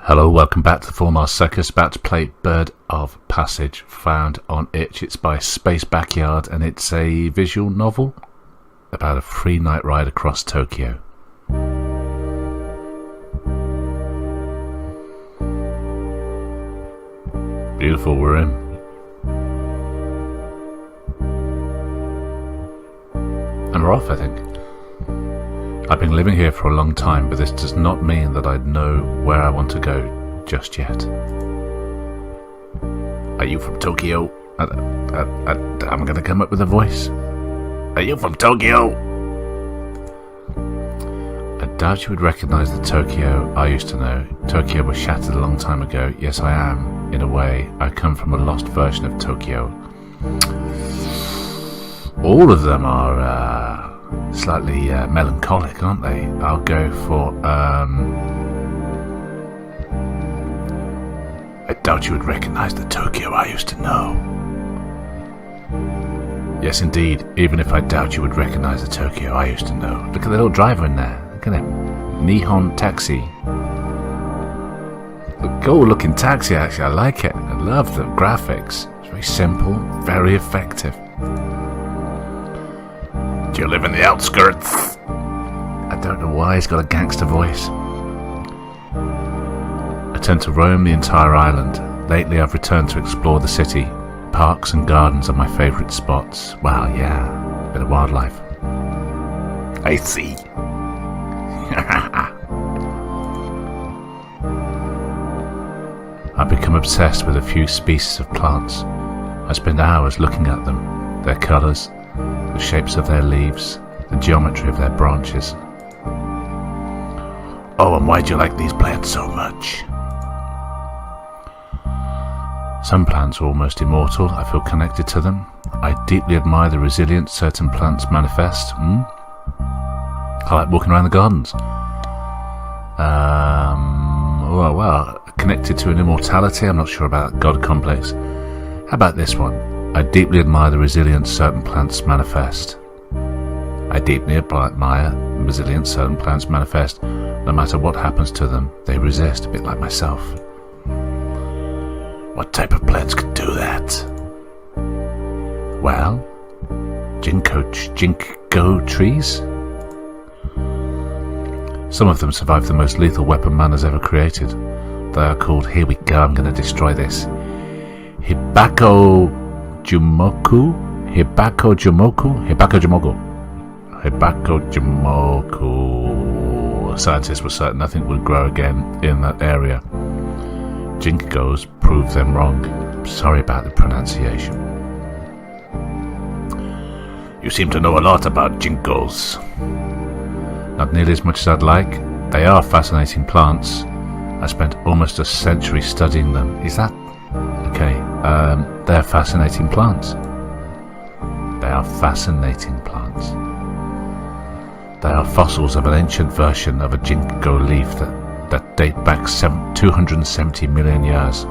Hello, welcome back to the 4 Mile Circus. About to play Bird of Passage, found on Itch. It's by Space Backyard, and it's a visual novel about a free night ride across Tokyo. Beautiful room. And we're off, I think. I've been living here for a long time, but this does not mean that I know where I want to go just yet. Are you from Tokyo? I'm going to come up with a voice. Are you from Tokyo? I doubt you would recognise the Tokyo I used to know. Tokyo was shattered a long time ago. Yes, I am, in a way. I come from a lost version of Tokyo. All of them are slightly melancholic, aren't they? I'll go for I doubt you would recognise the Tokyo I used to know. Yes, indeed, even if I doubt you would recognise the Tokyo I used to know. Look at the little driver in there. Look at him. Nihon Taxi. Cool looking taxi, actually. I like it. I love the graphics. It's very simple, very effective. Do you live in the outskirts? I don't know why he's got a gangster voice. I tend to roam the entire island. Lately I've returned to explore the city. Parks and gardens are my favourite spots. Wow, yeah, a bit of wildlife. I see. I've become obsessed with a few species of plants. I spend hours looking at them, their colours, the shapes of their leaves, the geometry of their branches. Oh, and why do you like these plants so much? Some plants are almost immortal. I feel connected to them. I deeply admire the resilience certain plants manifest. I like walking around the gardens. Well, connected to an immortality. I'm not sure about God complex. How about this one? I deeply admire the resilience certain plants manifest. I deeply admire the resilience certain plants manifest. No matter what happens to them, they resist, a bit like myself. What type of plants could do that? Well, ginkgo trees? Some of them survive the most lethal weapon man has ever created. They are called, here we go, I'm going to destroy this, Hibako Jumoku. Scientists were certain nothing would grow again in that area. Ginkgos proved them wrong. Sorry about the pronunciation. You seem to know a lot about ginkgos. Not nearly as much as I'd like. They are fascinating plants. I spent almost a century studying them. Is that okay? They're fascinating plants. They are fascinating plants. They are fossils of an ancient version of a ginkgo leaf that date back 270 million years.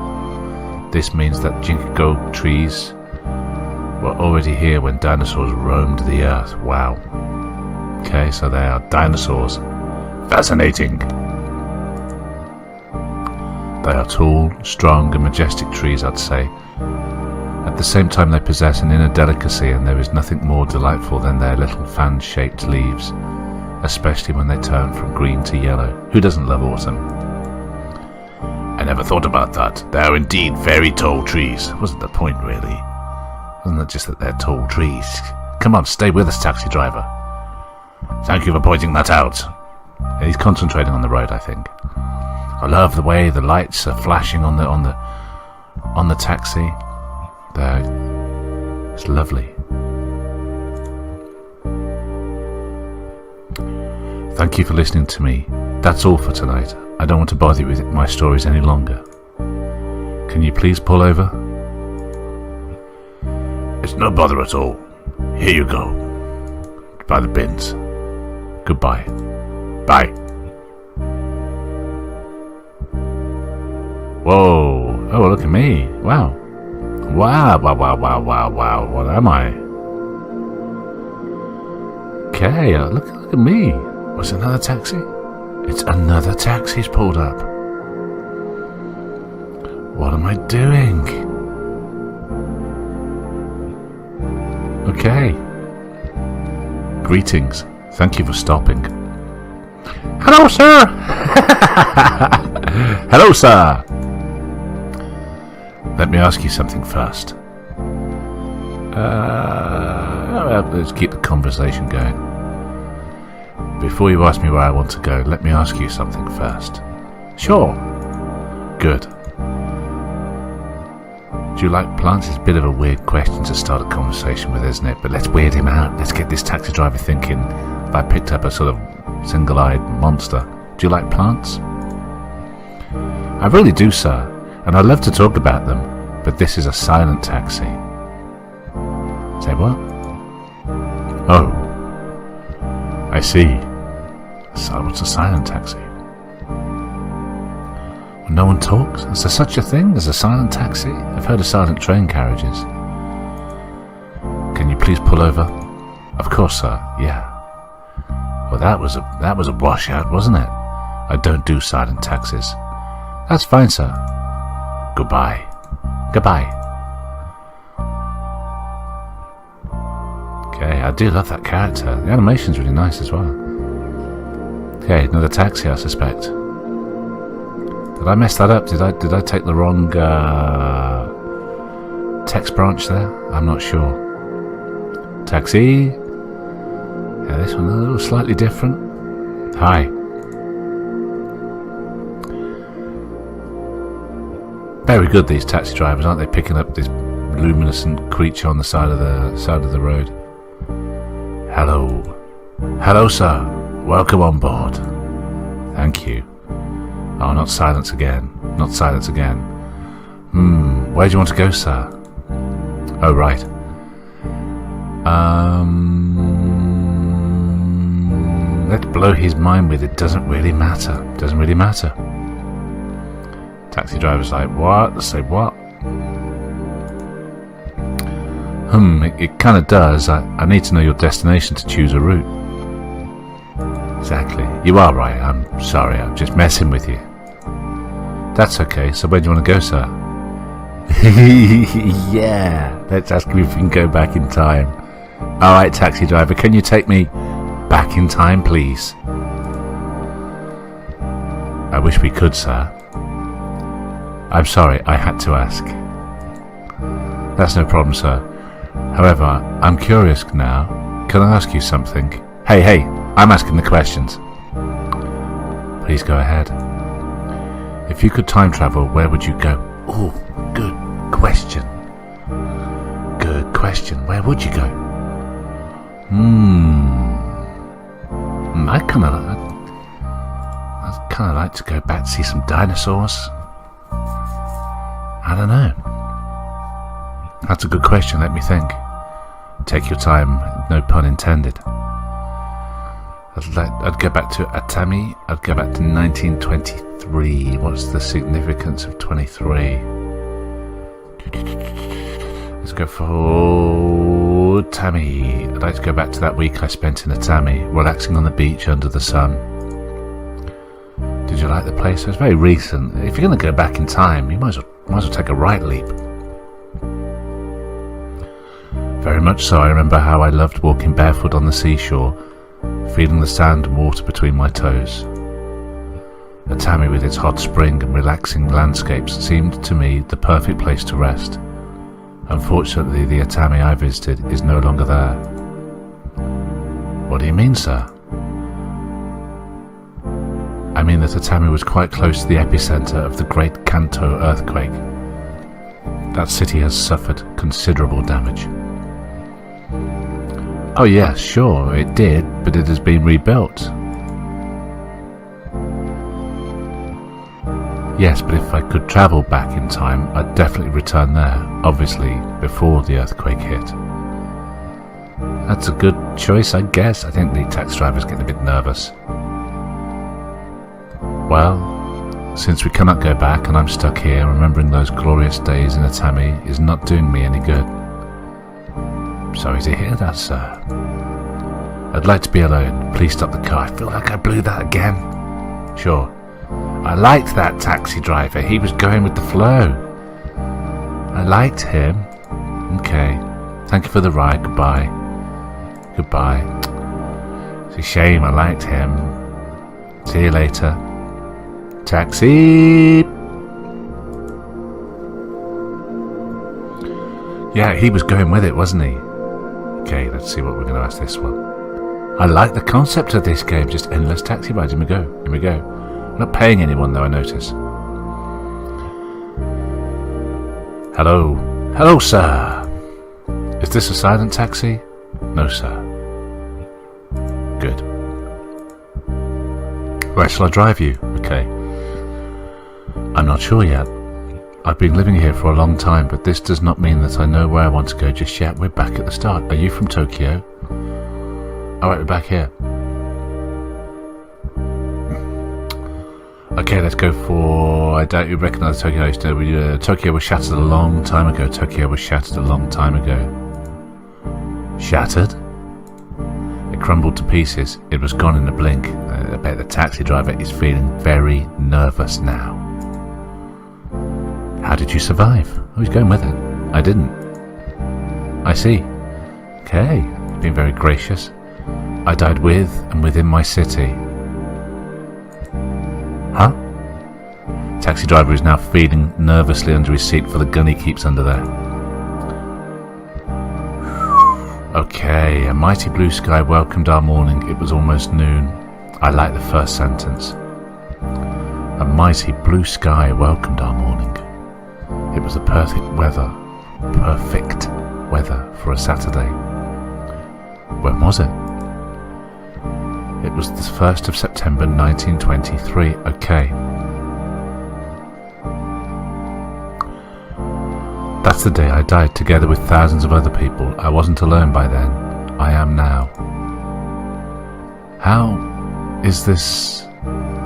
This means that ginkgo trees were already here when dinosaurs roamed the earth. Wow. Okay, so they are dinosaurs. Fascinating. They are tall, strong and majestic trees, I'd say. At the same time they possess an inner delicacy, and there is nothing more delightful than their little fan-shaped leaves, especially when they turn from green to yellow. Who doesn't love autumn? I never thought about that. They are indeed very tall trees. Wasn't the point, really? Wasn't it just that they're tall trees? Come on, stay with us, taxi driver. Thank you for pointing that out. He's concentrating on the road, I think. I love the way the lights are flashing on the taxi. It's lovely. Thank you for listening to me. That's all for tonight. I don't want to bother you with my stories any longer. Can you please pull over? It's no bother at all. Here you go. By the bins. Goodbye. Bye. Whoa. Oh, look at me. Wow. Wow. What am I? Okay, look at me. What's another taxi? It's another taxi's pulled up. What am I doing? Okay. Greetings. Thank you for stopping. Hello, sir! Hello, sir! Let me ask you something first. Let's keep the conversation going. Before you ask me where I want to go, let me ask you something first. Sure. Good. Do you like plants? It's a bit of a weird question to start a conversation with, isn't it? But let's weird him out. Let's get this taxi driver thinking, if I picked up a sort of single-eyed monster. Do you like plants? I really do, sir. And I'd love to talk about them. But this is a silent taxi. Say what? Oh. I see. So what's a silent taxi? No one talks? Is there such a thing as a silent taxi? I've heard of silent train carriages. Can you please pull over? Of course, sir. Yeah. Well, that was a washout, wasn't it? I don't do silent taxis. That's fine, sir. Goodbye. Goodbye. Okay, I do love that character. The animation's really nice as well. Okay, another taxi, I suspect. Did I mess that up? Did I take the wrong text branch there? I'm not sure. Taxi. Yeah, this one a little slightly different. Hi. Very good, these taxi drivers, aren't they? Picking up this luminescent creature on the side of the road. Hello. Hello, sir. Welcome on board. Thank you. Oh, not silence again. Not silence again. Where do you want to go, sir? Oh, right. Let's blow his mind with it. Doesn't really matter. Doesn't really matter. Taxi driver's like, what? Say what? It kind of does. I need to know your destination to choose a route. Exactly. You are right. I'm sorry. I'm just messing with you. That's okay. So where do you want to go, sir? Yeah. Let's ask him if we can go back in time. Alright, taxi driver. Can you take me back in time, please? I wish we could, sir. I'm sorry. I had to ask. That's no problem, sir. However, I'm curious now. Can I ask you something? Hey, I'm asking the questions. Please go ahead. If you could time travel, where would you go? Oh, good question. Good question. Where would you go? I'd kind of like to go back to see some dinosaurs. I don't know. That's a good question. Let me think. Take your time. No pun intended. I'd go back to Atami. I'd go back to 1923. What's the significance of 23? Let's go for Atami. I'd like to go back to that week I spent in Atami, relaxing on the beach under the sun. Did you like the place? It was very recent. If you're going to go back in time, you might as well take a right leap. Very much so. I remember how I loved walking barefoot on the seashore, feeling the sand and water between my toes. Atami, with its hot spring and relaxing landscapes, seemed to me the perfect place to rest. Unfortunately, the Atami I visited is no longer there. What do you mean, sir? I mean that Atami was quite close to the epicenter of the Great Kanto earthquake. That city has suffered considerable damage. Oh yes, sure, it did, but it has been rebuilt. Yes, but if I could travel back in time, I'd definitely return there, obviously, before the earthquake hit. That's a good choice, I guess. I think the taxi driver's getting a bit nervous. Well, since we cannot go back and I'm stuck here, remembering those glorious days in Atami is not doing me any good. Sorry to hear that, sir. I'd like to be alone. Please stop the car. I feel like I blew that again. Sure. I liked that taxi driver. He was going with the flow. I liked him. Okay. Thank you for the ride. Goodbye. Goodbye. It's a shame. I liked him. See you later. Taxi! Yeah, he was going with it, wasn't he? Okay, let's see what we're going to ask this one. I like the concept of this game. Just endless taxi rides. Here we go. Here we go. I'm not paying anyone, though, I notice. Hello. Hello, sir. Is this a silent taxi? No, sir. Good. Where shall I drive you? Okay. I'm not sure yet. I've been living here for a long time, but this does not mean that I know where I want to go just yet. We're back at the start. Are you from Tokyo? Alright, we're back here. Okay, let's go for... I doubt you recognise Tokyo. Tokyo was shattered a long time ago. Tokyo was shattered a long time ago. Shattered? It crumbled to pieces. It was gone in a blink. I bet the taxi driver is feeling very nervous now. How did you survive? I was going with it. I didn't. I see. Okay, you've been very gracious. I died with and within my city. Huh? Taxi driver is now feeling nervously under his seat for the gun he keeps under there. Okay, a mighty blue sky welcomed our morning. It was almost noon. I like the first sentence. A mighty blue sky welcomed our morning. It was the perfect weather for a Saturday. When was it? It was the 1st of September 1923. Okay. That's the day I died together with thousands of other people. I wasn't alone by then. I am now. How is this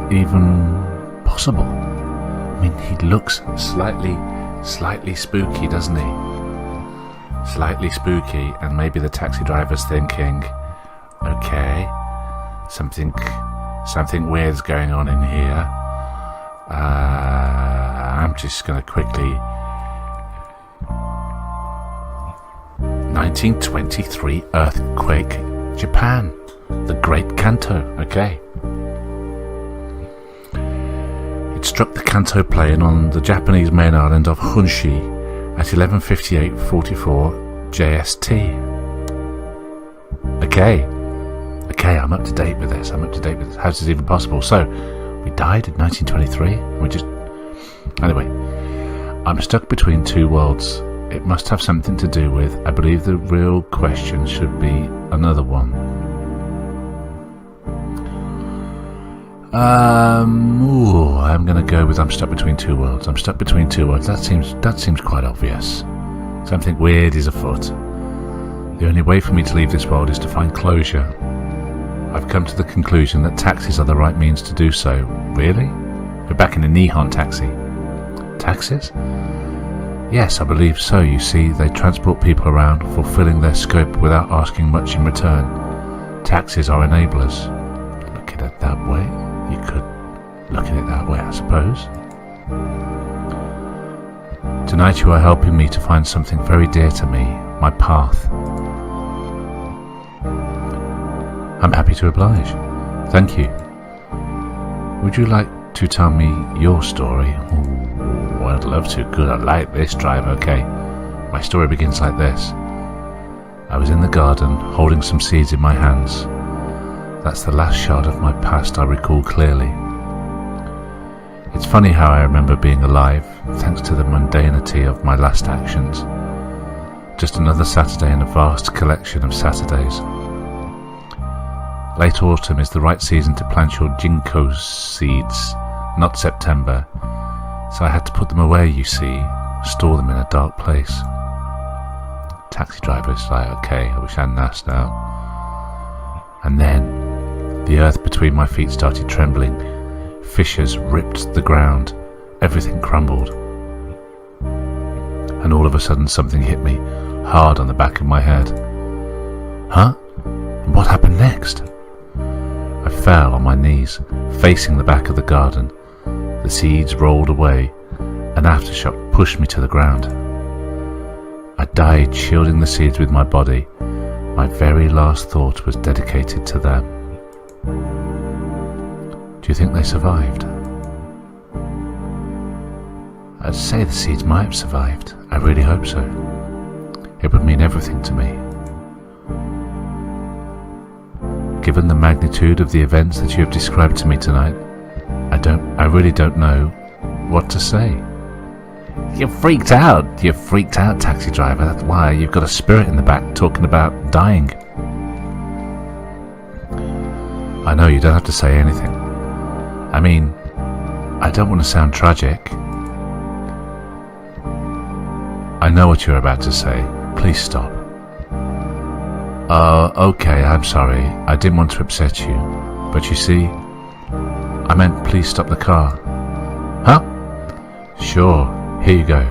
even possible? I mean, he looks slightly spooky, doesn't he? Slightly spooky, and maybe the taxi driver's thinking, okay, something weird's going on in here. I'm just going to quickly... 1923 earthquake, Japan, the Great Kanto. Okay. It struck the Kanto plain on the Japanese main island of Honshu at 11:58:44 JST. Okay, I'm up to date with this. How is this even possible? So, we died in 1923. Anyway, I'm stuck between two worlds. It must have something to do with... I believe the real question should be another one. I'm going to go with I'm stuck between two worlds. I'm stuck between two worlds. That seems quite obvious. Something weird is afoot. The only way for me to leave this world is to find closure. I've come to the conclusion that taxis are the right means to do so. Really? We're back in a Nihon taxi. Taxis? Yes, I believe so. You see, they transport people around, fulfilling their scope without asking much in return. Taxis are enablers. Look at it that way. You could look at it that way, I suppose. Tonight you are helping me to find something very dear to me, my path. I'm happy to oblige. Thank you. Would you like to tell me your story? Ooh, I'd love to. Good, I like this drive. Okay, my story begins like this. I was in the garden, holding some seeds in my hands. That's the last shot of my past I recall clearly. It's funny how I remember being alive, thanks to the mundanity of my last actions. Just another Saturday in a vast collection of Saturdays. Late autumn is the right season to plant your ginkgo seeds, not September, so I had to put them away, you see, store them in a dark place. Taxi driver's like, okay, I wish I hadn't asked now. And then, the earth between my feet started trembling, fissures ripped the ground, everything crumbled. And all of a sudden something hit me, hard on the back of my head. Huh? And what happened next? I fell on my knees, facing the back of the garden. The seeds rolled away. An aftershock pushed me to the ground. I died shielding the seeds with my body. My very last thought was dedicated to them. Do you think they survived? I'd say the seeds might have survived. I really hope so. It would mean everything to me. Given the magnitude of the events that you have described to me tonight, I really don't know what to say. You're freaked out, taxi driver. That's why you've got a spirit in the back talking about dying. I know, you don't have to say anything. I mean, I don't want to sound tragic. I know what you're about to say. Please stop. Okay, I'm sorry. I didn't want to upset you. But you see, I meant please stop the car. Huh? Sure, here you go.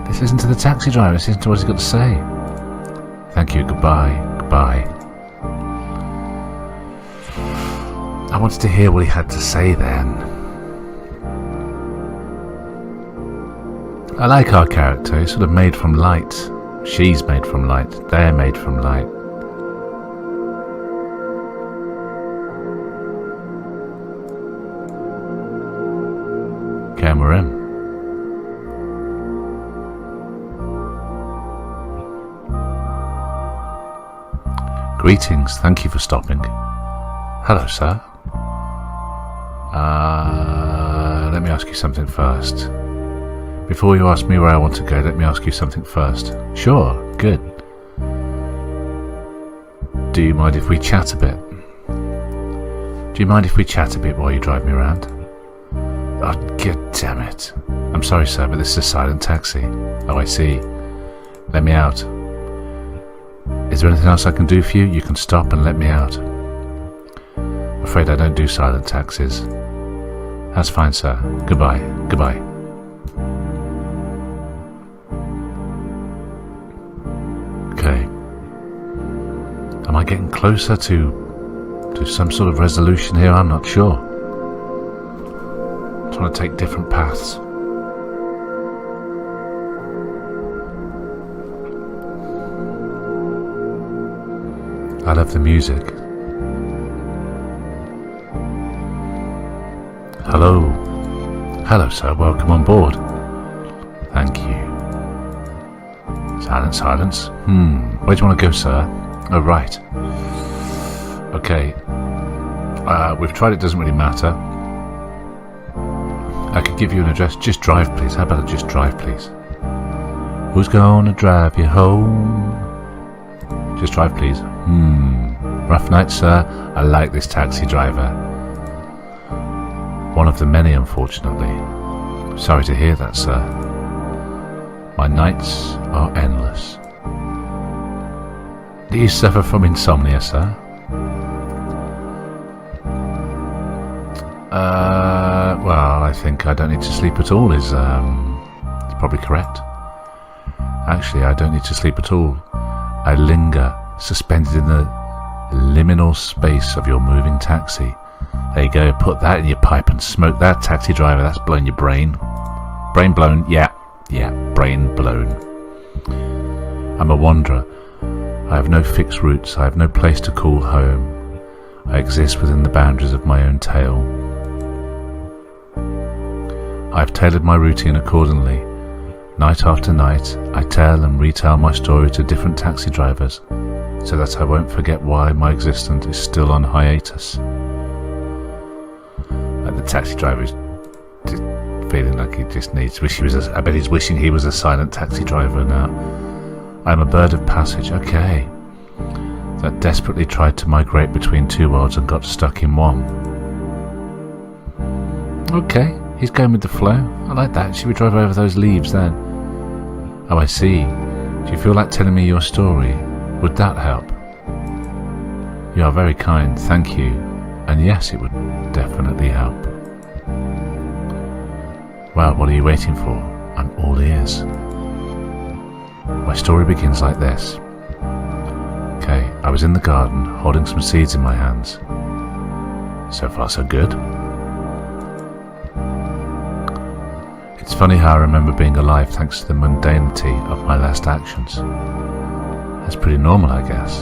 Let's listen to the taxi driver. Let's listen to what he's got to say. Thank you, goodbye. I wanted to hear what he had to say then. I like our character. He's sort of made from light. She's made from light. They're made from light. Okay, and we're in. Greetings. Thank you for stopping. Hello, sir. Let me ask you something first. Before you ask me where I want to go, let me ask you something first. Sure, good. Do you mind if we chat a bit? Do you mind if we chat a bit while you drive me around? Oh, god damn it. I'm sorry, sir, but this is a silent taxi. Oh, I see. Let me out. Is there anything else I can do for you? You can stop and let me out. I'm afraid I don't do silent taxis. That's fine, sir. Goodbye. Okay. Am I getting closer to some sort of resolution here? I'm not sure. I'm trying to take different paths. I love the music. Hello, sir. Welcome on board. Thank you. Silence. Where do you want to go, sir? Oh, right. Okay. We've tried. It doesn't really matter. I could give you an address. Just drive, please. How about just drive, please? Who's gonna drive you home? Just drive, please. Rough night, sir. I like this taxi driver. One of the many, unfortunately. Sorry to hear that, sir. My nights are endless. Do you suffer from insomnia, sir? Well, I think I don't need to sleep at all is probably correct. Actually, I don't need to sleep at all. I linger, suspended in the liminal space of your moving taxi. There you go, put that in your pipe and smoke that, taxi driver. That's blown your brain. Brain blown? Yeah, brain blown. I'm a wanderer. I have no fixed roots. I have no place to call home. I exist within the boundaries of my own tale. I have tailored my routine accordingly. Night after night, I tell and retell my story to different taxi drivers, so that I won't forget why my existence is still on hiatus. The taxi driver is just feeling like he just needs. I bet he's wishing he was a silent taxi driver now. I'm a bird of passage. Okay. That desperately tried to migrate between two worlds and got stuck in one. Okay, he's going with the flow. I like that. Should we drive over those leaves then? Oh, I see. Do you feel like telling me your story? Would that help? You are very kind, thank you. And yes, it would definitely help. Well, what are you waiting for? I'm all ears. My story begins like this. Okay, I was in the garden, holding some seeds in my hands. So far, so good. It's funny how I remember being alive thanks to the mundanity of my last actions. That's pretty normal, I guess.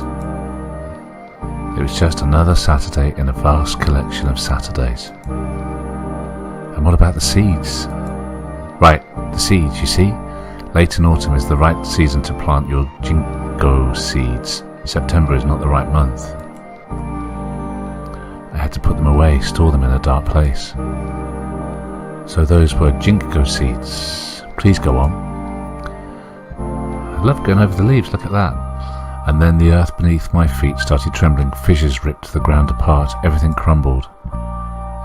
It was just another Saturday in a vast collection of Saturdays. And what about the seeds? Right, the seeds, you see? Late in autumn is the right season to plant your ginkgo seeds. September is not the right month. I had to put them away, store them in a dark place. So those were ginkgo seeds. Please go on. I love going over the leaves, look at that. And then the earth beneath my feet started trembling, fissures ripped the ground apart, everything crumbled.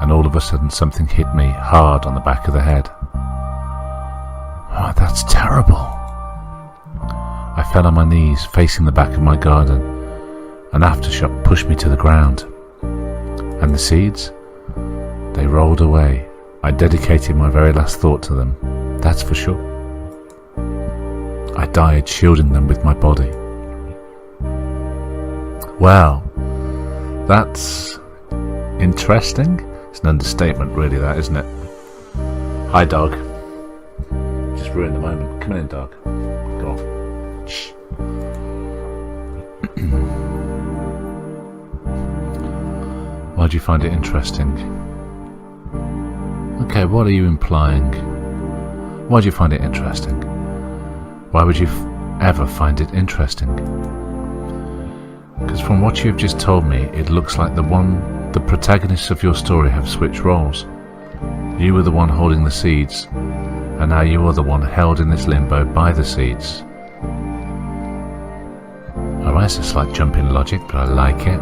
And all of a sudden something hit me hard on the back of the head. Oh, that's terrible. I fell on my knees, facing the back of my garden. An aftershock pushed me to the ground. And the seeds? They rolled away. I dedicated my very last thought to them, that's for sure. I died shielding them with my body. Well, that's interesting. It's an understatement, really, that, isn't it? Hi, dog. Just ruined the moment. Come in, dog. Go on. Shh. Why do you find it interesting? Okay, what are you implying? Why do you find it interesting? Why would you ever find it interesting? Because from what you've just told me, it looks like the protagonists of your story have switched roles. You were the one holding the seeds, and now you are the one held in this limbo by the seeds. Alright, it's a slight jump in logic, but I like it.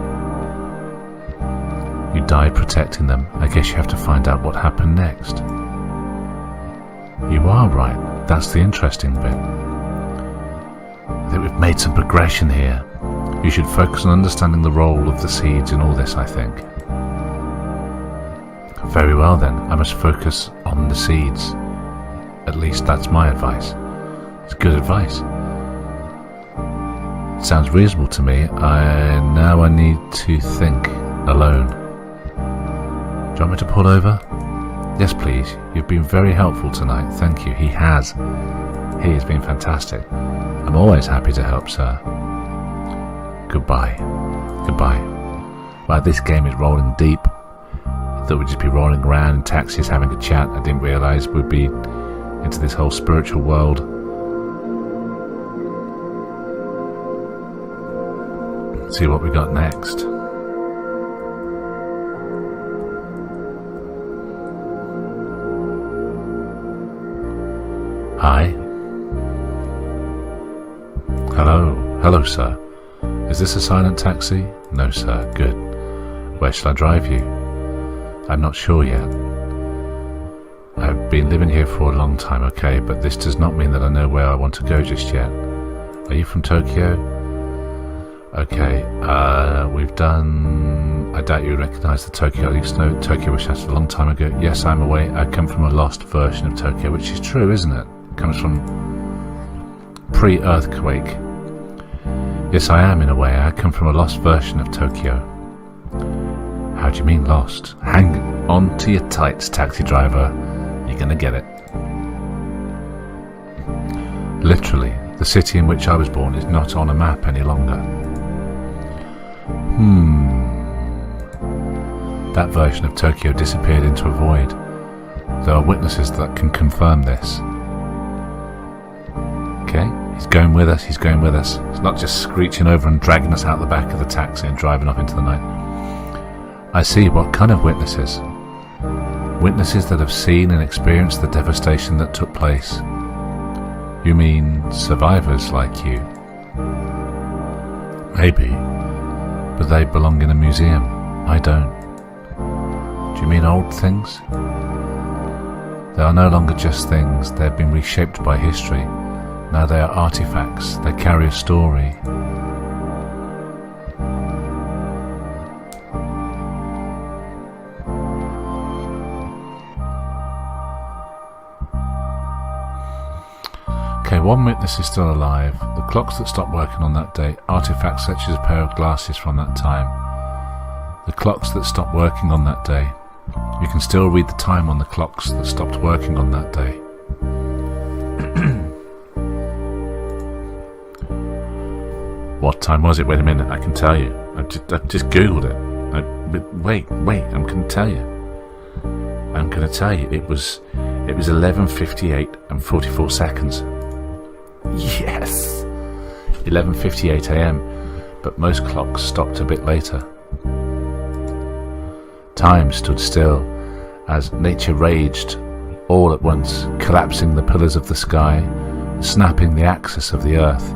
You died protecting them. I guess you have to find out what happened next. You are right. That's the interesting bit. I think we've made some progression here. You should focus on understanding the role of the seeds in all this, I think. Very well then, I must focus on the seeds. At least that's my advice. It's good advice. It sounds reasonable to me. Now I need to think alone. Do you want me to pull over? Yes, please. You've been very helpful tonight. Thank you. He has been fantastic. I'm always happy to help, sir. Goodbye. Goodbye. Wow, this game is rolling deep. I thought we'd just be rolling around in taxis having a chat. I didn't realise we'd be into this whole spiritual world. Let's see what we got next. Hi. Hello, sir. Is this a silent taxi? No, sir. Good. Where shall I drive you? I'm not sure yet. I've been living here for a long time, okay, but this does not mean that I know where I want to go just yet. Are you from Tokyo? Okay, we've done... I doubt you recognise the Tokyo. I used to know Tokyo was shattered a long time ago. Yes, I'm away. I come from a lost version of Tokyo, which is true, isn't it? Comes from pre-earthquake. Yes, I am in a way. I come from a lost version of Tokyo. How do you mean lost? Hang on to your tights, taxi driver. You're gonna get it. Literally, the city in which I was born is not on a map any longer. That version of Tokyo disappeared into a void. There are witnesses that can confirm this. Okay, he's going with us, he's not just screeching over and dragging us out the back of the taxi and driving off into the night. I see. What kind of witnesses? Witnesses that have seen and experienced the devastation that took place. You mean survivors like you? Maybe, but they belong in a museum. I don't. Do you mean old things? They are no longer just things. They have been reshaped by history. Now they are artifacts. They carry a story. Okay, one witness is still alive. The clocks that stopped working on that day. Artifacts such as a pair of glasses from that time. The clocks that stopped working on that day. You can still read the time on the clocks that stopped working on that day. What time was it? Wait a minute, I can tell you. I've just googled it. Wait, I'm going to tell you. It was 11:58 and 44 seconds. Yes! 11:58 a.m, but most clocks stopped a bit later. Time stood still as nature raged all at once, collapsing the pillars of the sky, snapping the axis of the earth.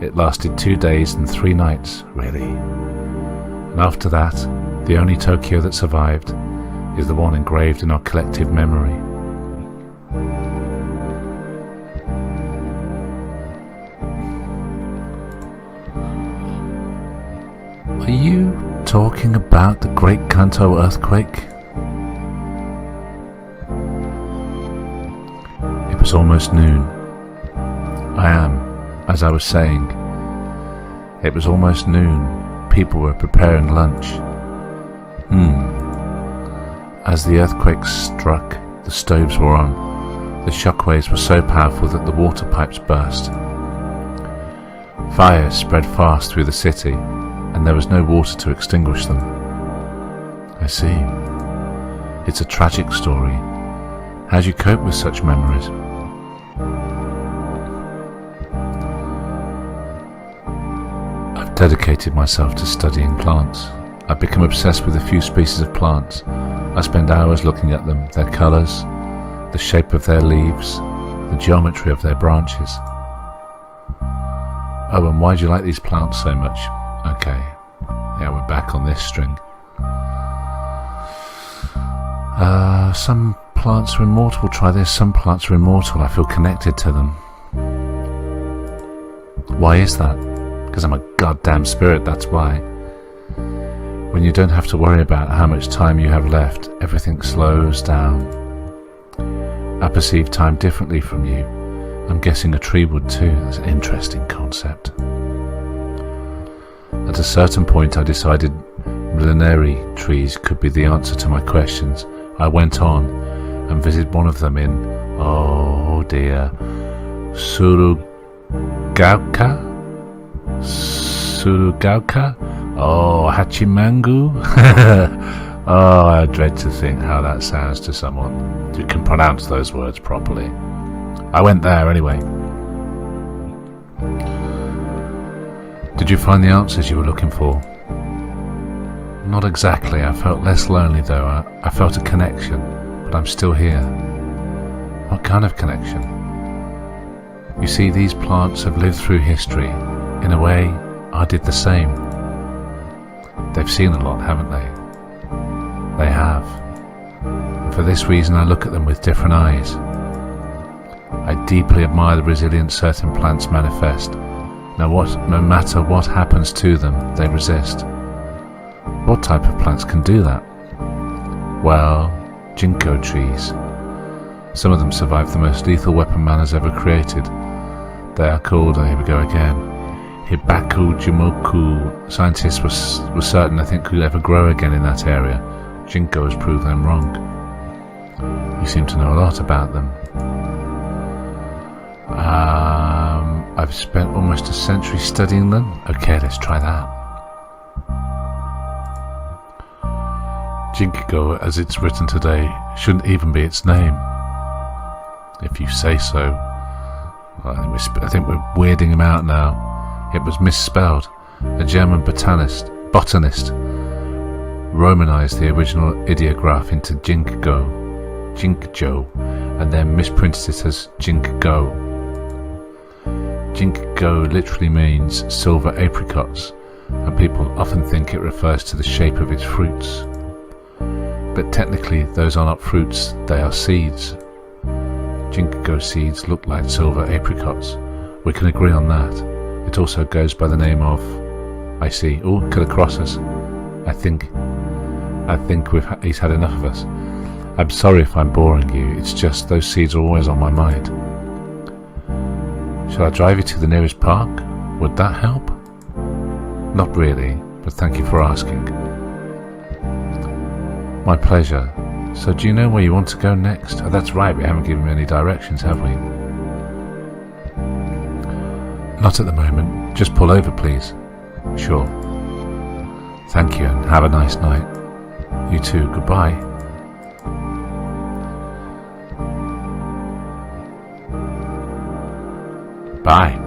It lasted 2 days and 3 nights, really. And after that, the only Tokyo that survived is the one engraved in our collective memory. Are you talking about the Great Kanto earthquake? It was almost noon. As I was saying, it was almost noon. People were preparing lunch. As the earthquake struck, the stoves were on. The shockwaves were so powerful that the water pipes burst. Fires spread fast through the city, and there was no water to extinguish them. I see. It's a tragic story. How do you cope with such memories? I've dedicated myself to studying plants. I've become obsessed with a few species of plants. I spend hours looking at them, their colours, the shape of their leaves, the geometry of their branches. Oh, and why do you like these plants so much? Okay, yeah, we're back on this string. Some plants are immortal. Try this. Some plants are immortal. I feel connected to them. Why is that? Because I'm a goddamn spirit, that's why. When you don't have to worry about how much time you have left, everything slows down. I perceive time differently from you. I'm guessing a tree would too. That's an interesting concept. At a certain point I decided millenary trees could be the answer to my questions. I went on and visited one of them in, oh dear, Surugauka? Oh, Hachimangu? Oh, I dread to think how that sounds to someone who can pronounce those words properly. I went there anyway. Did you find the answers you were looking for? Not exactly. I felt less lonely though. I felt a connection, but I'm still here. What kind of connection? You see, these plants have lived through history. In a way, I did the same. They've seen a lot, haven't they? They have. And for this reason I look at them with different eyes. I deeply admire the resilience certain plants manifest. No matter what happens to them, they resist. What type of plants can do that? Well, ginkgo trees. Some of them survived the most lethal weapon man has ever created. They are called, here we go again, Hibaku Jimoku. Scientists were certain nothing could ever grow again in that area. Ginkgo has proved them wrong. You seem to know a lot about them. I've spent almost a century studying them. Okay, let's try that. Ginkgo, as it's written today, shouldn't even be its name. If you say so. I think we're weirding him out now. It was misspelled. A German botanist romanized the original ideograph into Ginkgo, and then misprinted it as Ginkgo. Ginkgo literally means silver apricots, and people often think it refers to the shape of its fruits. But technically those are not fruits, they are seeds. Ginkgo seeds look like silver apricots. We can agree on that. It also goes by the name of, I see, oh, cut across us. I think he's had enough of us. I'm sorry if I'm boring you, it's just those seeds are always on my mind. Shall I drive you to the nearest park? Would that help? Not really, but thank you for asking. My pleasure. So do you know where you want to go next? Oh, that's right, we haven't given me any directions, have we? Not at the moment. Just pull over, please. Sure. Thank you, and have a nice night. You too. Goodbye. Bye.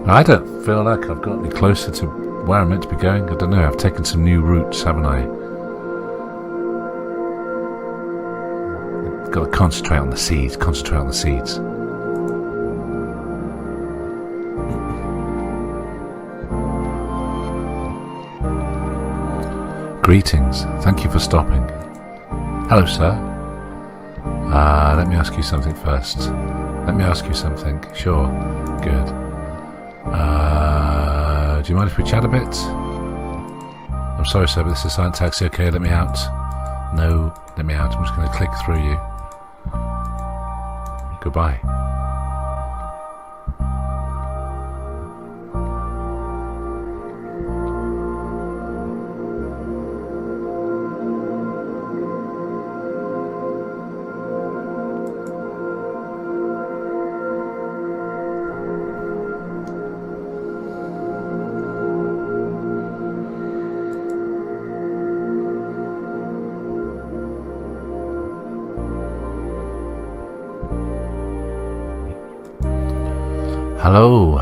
I don't feel like I've got any closer to where I'm meant to be going. I don't know. I've taken some new routes, haven't I? Got to concentrate on the seeds. Concentrate on the seeds. Greetings. Thank you for stopping. Hello, sir. Let me ask you something first. Let me ask you something. Sure. Good. Do you mind if we chat a bit? I'm sorry, sir, but this is a silent taxi. Okay, let me out. No, let me out. I'm just going to click through you. Goodbye.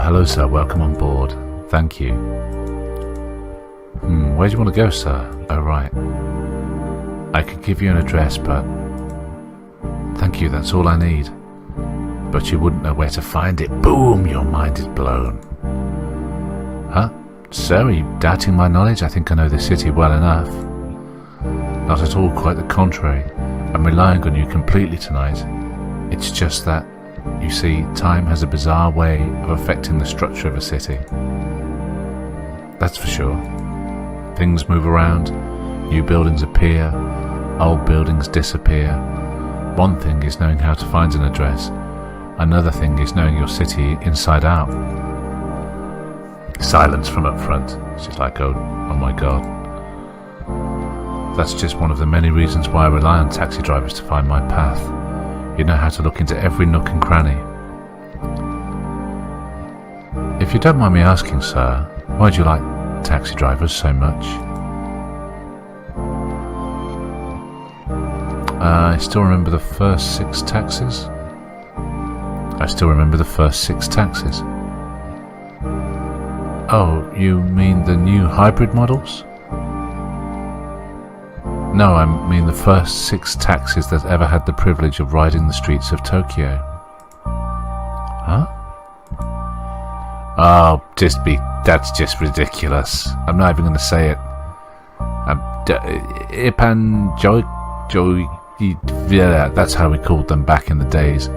Hello, sir. Welcome on board. Thank you. Where do you want to go, sir? Oh, right. I could give you an address, but thank you. That's all I need. But you wouldn't know where to find it. Boom! Your mind is blown. Huh? Sir, are you doubting my knowledge? I think I know the city well enough. Not at all. Quite the contrary. I'm relying on you completely tonight. It's just that, you see, time has a bizarre way of affecting the structure of a city. That's for sure. Things move around, new buildings appear, old buildings disappear. One thing is knowing how to find an address, another thing is knowing your city inside out. Silence from up front. She's like, oh my god. That's just one of the many reasons why I rely on taxi drivers to find my path. You know how to look into every nook and cranny. If you don't mind me asking, sir, why do you like taxi drivers so much? I still remember the first 6 taxis. Oh, you mean the new hybrid models? No, I mean the first 6 taxis that ever had the privilege of riding the streets of Tokyo. Huh? Oh, that's just ridiculous. I'm not even going to say it. That's how we called them back in the days.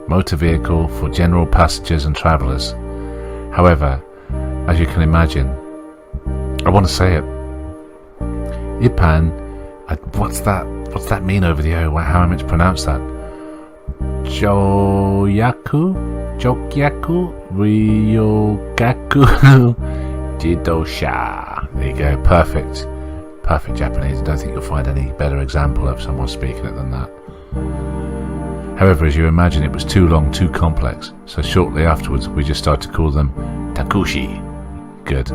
Motor vehicle for general passengers and travellers. However, as you can imagine, I want to say it. Ipan, what's that mean over the O? How am I meant to pronounce that? Jokyaku, Ryogaku, Jidosha. There you go, perfect Japanese. I don't think you'll find any better example of someone speaking it than that. However, as you imagine, it was too long, too complex, so shortly afterwards we just started to call them Takushi. Good.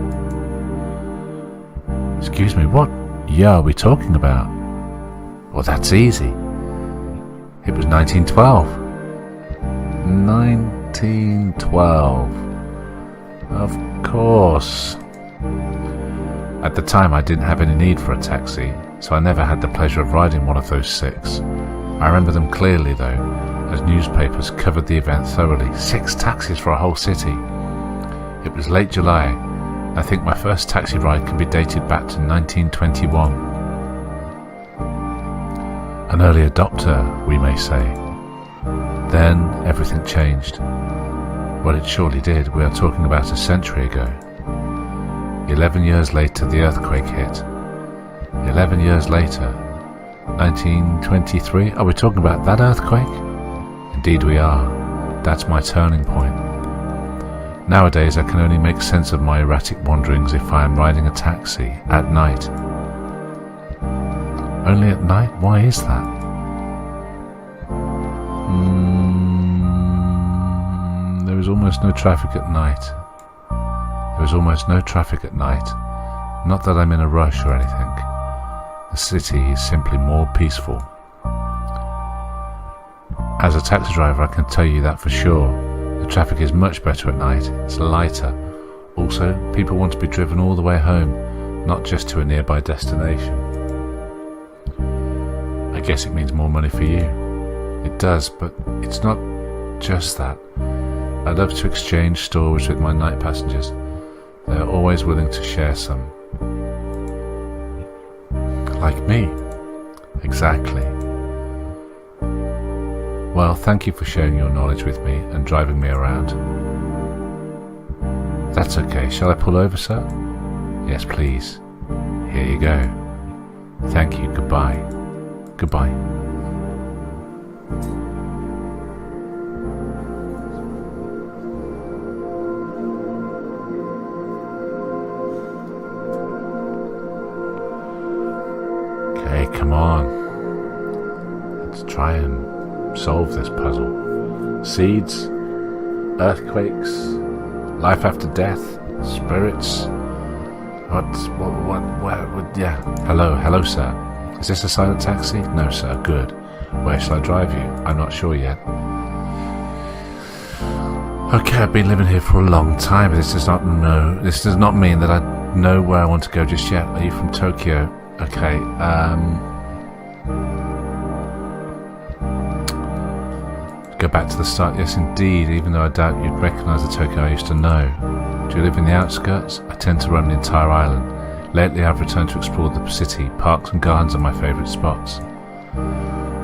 Excuse me, what year are we talking about? Well, that's easy. It was 1912. 1912. Of course. At the time I didn't have any need for a taxi, so I never had the pleasure of riding one of those 6. I remember them clearly though, as newspapers covered the event thoroughly. 6 taxis for a whole city. It was late July. I think my first taxi ride can be dated back to 1921. An early adopter, we may say. Then everything changed. Well, it surely did. We are talking about a century ago. 11 years later, the earthquake hit. 11 years later, 1923. Are we talking about that earthquake? Indeed we are. That's my turning point. Nowadays I can only make sense of my erratic wanderings if I am riding a taxi at night. Only at night? Why is that? was almost no traffic at night. There was almost no traffic at night. Not that I'm in a rush or anything. The city is simply more peaceful. As a taxi driver, I can tell you that for sure. The traffic is much better at night. It's lighter. Also, people want to be driven all the way home, not just to a nearby destination. I guess it means more money for you. It does, but it's not just that. I love to exchange stories with my night passengers. They are always willing to share some. Like me. Exactly. Well, thank you for sharing your knowledge with me and driving me around. That's okay. Shall I pull over, sir? Yes, please. Here you go. Thank you. Goodbye. Goodbye. Okay, come on. Let's try and solve this puzzle. Seeds, earthquakes, life after death, spirits. Yeah. Hello, sir. Is this a silent taxi? No, sir. Good. Where shall I drive you? I'm not sure yet. Okay, I've been living here for a long time, but this does not mean that I know where I want to go just yet. Are you from Tokyo? Okay, go back to the start. Yes, indeed, even though I doubt you'd recognise the Tokyo I used to know. Do you live in the outskirts? I tend to run the entire island. Lately I've returned to explore the city. Parks and gardens are my favourite spots.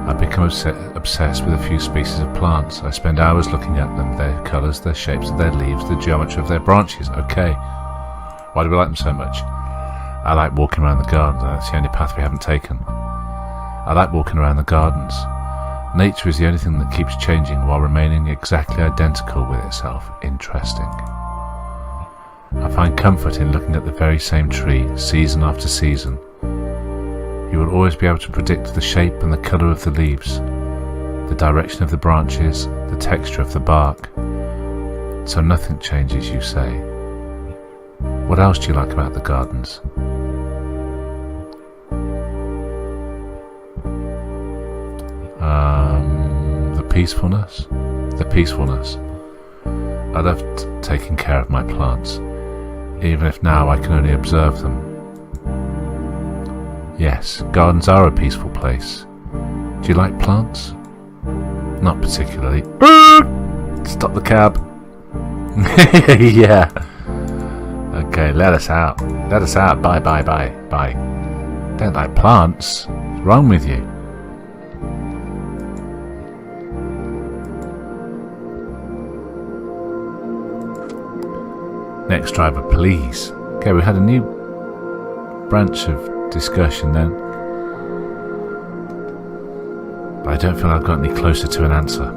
I've become obsessed with a few species of plants. I spend hours looking at them, their colours, their shapes of their leaves, the geometry of their branches. Okay, why do we like them so much? I like walking around the gardens. That's the only path we haven't taken. I like walking around the gardens. Nature is the only thing that keeps changing while remaining exactly identical with itself. Interesting. I find comfort in looking at the very same tree, season after season. You will always be able to predict the shape and the colour of the leaves, the direction of the branches, the texture of the bark. So nothing changes, you say. What else do you like about the gardens? The peacefulness. I love taking care of my plants, even if now I can only observe them. Yes, gardens are a peaceful place. Do you like plants? Not particularly. Stop the cab. Yeah. Okay, let us out. Let us out. Bye. Don't like plants? What's wrong with you? Next driver, please. Okay, we had a new branch of discussion then. But I don't feel I've got any closer to an answer.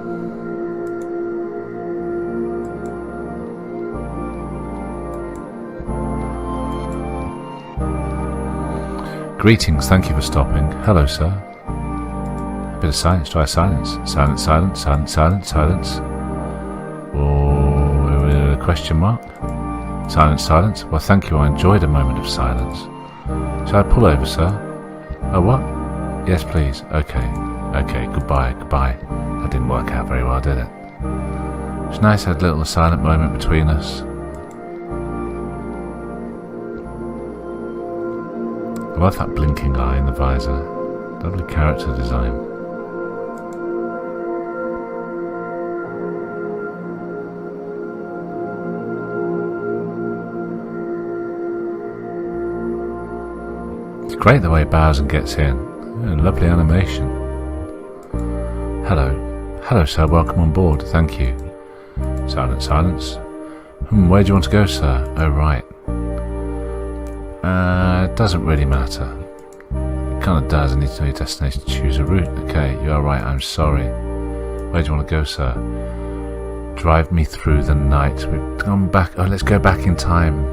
Greetings, thank you for stopping. Hello, sir. A bit of silence, try silence. Silence. Or question mark? Silence. Well, thank you, I enjoyed a moment of silence. Shall I pull over, sir? Oh, what? Yes, please. Okay, goodbye. That didn't work out very well, did it? It's nice to have a little silent moment between us. I love that blinking eye in the visor. Lovely character design. It's great the way Bowser gets in. Yeah, lovely animation. Hello, sir. Welcome on board. Thank you. Silence. Where do you want to go, sir? Oh, right. It doesn't really matter. It kind of does. I need to know your destination to choose a route. Okay, you are right. I'm sorry. Where do you want to go, sir? Drive me through the night. We've gone back. Oh, let's go back in time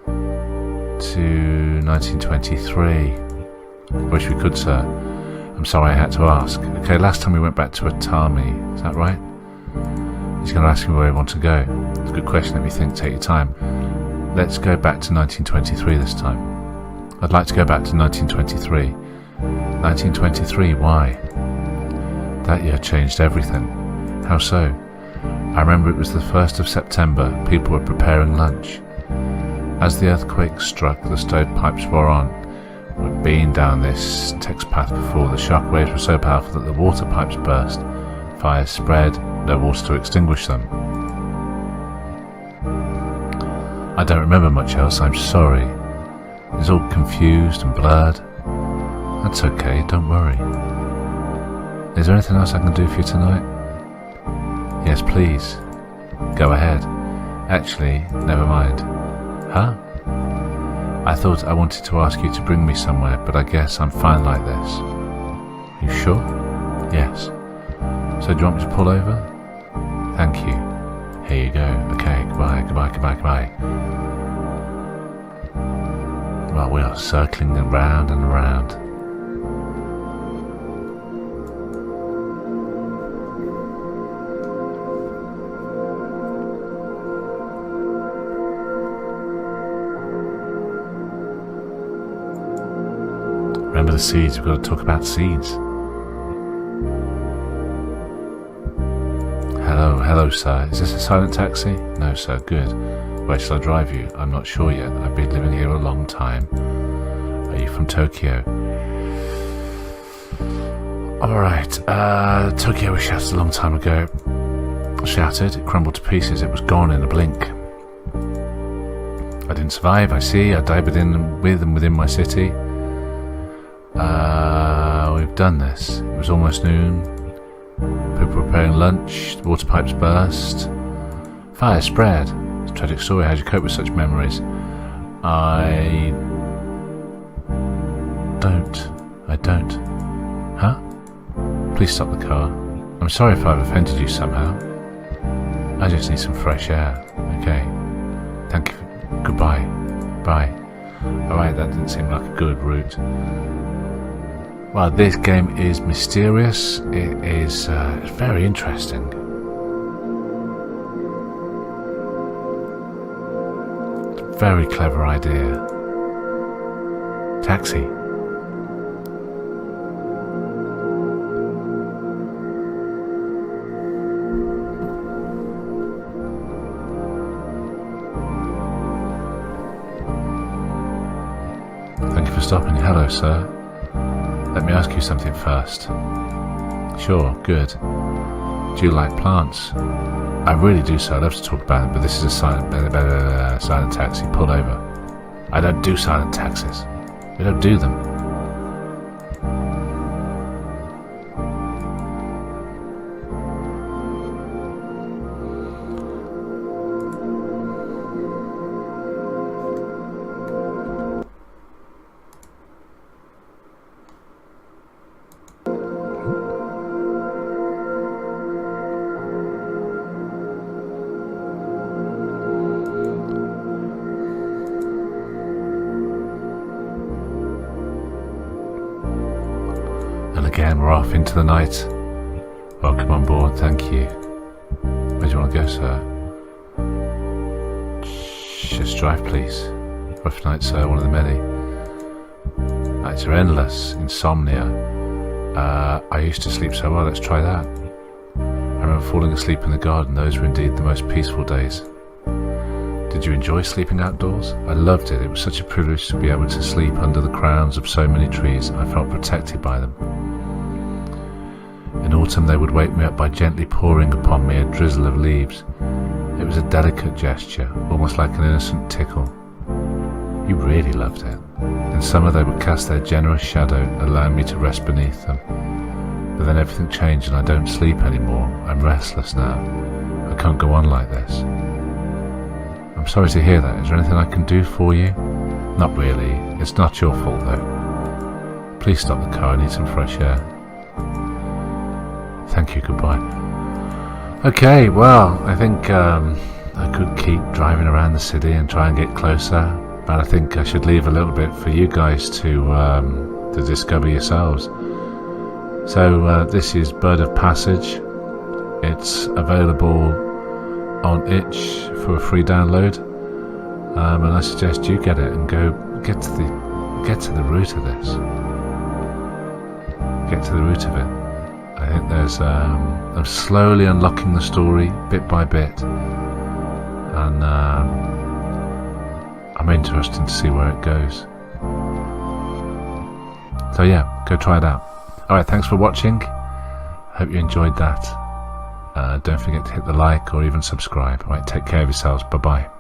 to 1923. Wish we could, sir. I'm sorry I had to ask. Okay, last time we went back to Atami. Is that right? He's going to ask me where I want to go. It's a good question. Let me think. Take your time. Let's go back to 1923 this time. I'd like to go back to 1923. 1923, why? That year changed everything. How so? I remember it was the 1st of September. People were preparing lunch. As the earthquake struck, the stovepipes were on. We'd been down this text path before. The shock waves were so powerful that the water pipes burst. Fires spread, no water to extinguish them. I don't remember much else, I'm sorry. It's all confused and blurred. That's okay, don't worry. Is there anything else I can do for you tonight? Yes, please. Go ahead. Actually, never mind. Huh? I thought I wanted to ask you to bring me somewhere, but I guess I'm fine like this. You sure? Yes. So do you want me to pull over? Thank you. Here you go. Okay, goodbye, goodbye, goodbye, goodbye. Well, we are circling around and around. Remember the seeds, we've got to talk about seeds. Hello sir, is this a silent taxi? No sir, good. Where shall I drive you? I'm not sure yet, I've been living here a long time. Are you from Tokyo? Alright, Tokyo was shattered a long time ago. Shattered, it crumbled to pieces, it was gone in a blink. I didn't survive, I see, I died within my city. We've done this. It was almost noon. People were preparing lunch. The water pipes burst. Fire spread. It's a tragic story. How do you cope with such memories? I don't. Huh? Please stop the car. I'm sorry if I've offended you somehow. I just need some fresh air. Okay. Thank you. Goodbye. Bye. Alright, that didn't seem like a good route. Well, this game is mysterious. It is very interesting. Very clever idea. Taxi. Thank you for stopping. Hello, sir. Let me ask you something first. Sure, good. Do you like plants? I really do, sir. I'd love to talk about it, but this is a silent taxi. Pull over. I don't do silent taxis. We don't do them. Again, we're off into the night. Welcome on board, thank you. Where do you want to go, sir? Just drive, please. Rough night, sir, one of the many. Nights are endless. Insomnia. I used to sleep so well, let's try that. I remember falling asleep in the garden. Those were indeed the most peaceful days. Did you enjoy sleeping outdoors? I loved it. It was such a privilege to be able to sleep under the crowns of so many trees. I felt protected by them. In autumn they would wake me up by gently pouring upon me a drizzle of leaves. It was a delicate gesture, almost like an innocent tickle. You really loved it. In summer they would cast their generous shadow, allowing me to rest beneath them. But then everything changed and I don't sleep anymore. I'm restless now. I can't go on like this. I'm sorry to hear that. Is there anything I can do for you? Not really. It's not your fault though. Please stop the car. I need some fresh air. Thank you, goodbye. Okay, well, I think I could keep driving around the city and try and get closer, but I think I should leave a little bit for you guys to discover yourselves. So this is Bird of Passage. It's available on itch for a free download, and I suggest you get it and go get to the root of this. Get to the root of it. I think there's I'm slowly unlocking the story bit by bit, and I'm interested to see where it goes. So yeah, go try it out. Alright, thanks for watching. Hope you enjoyed that. Don't forget to hit the like or even subscribe. Alright, take care of yourselves. Bye bye.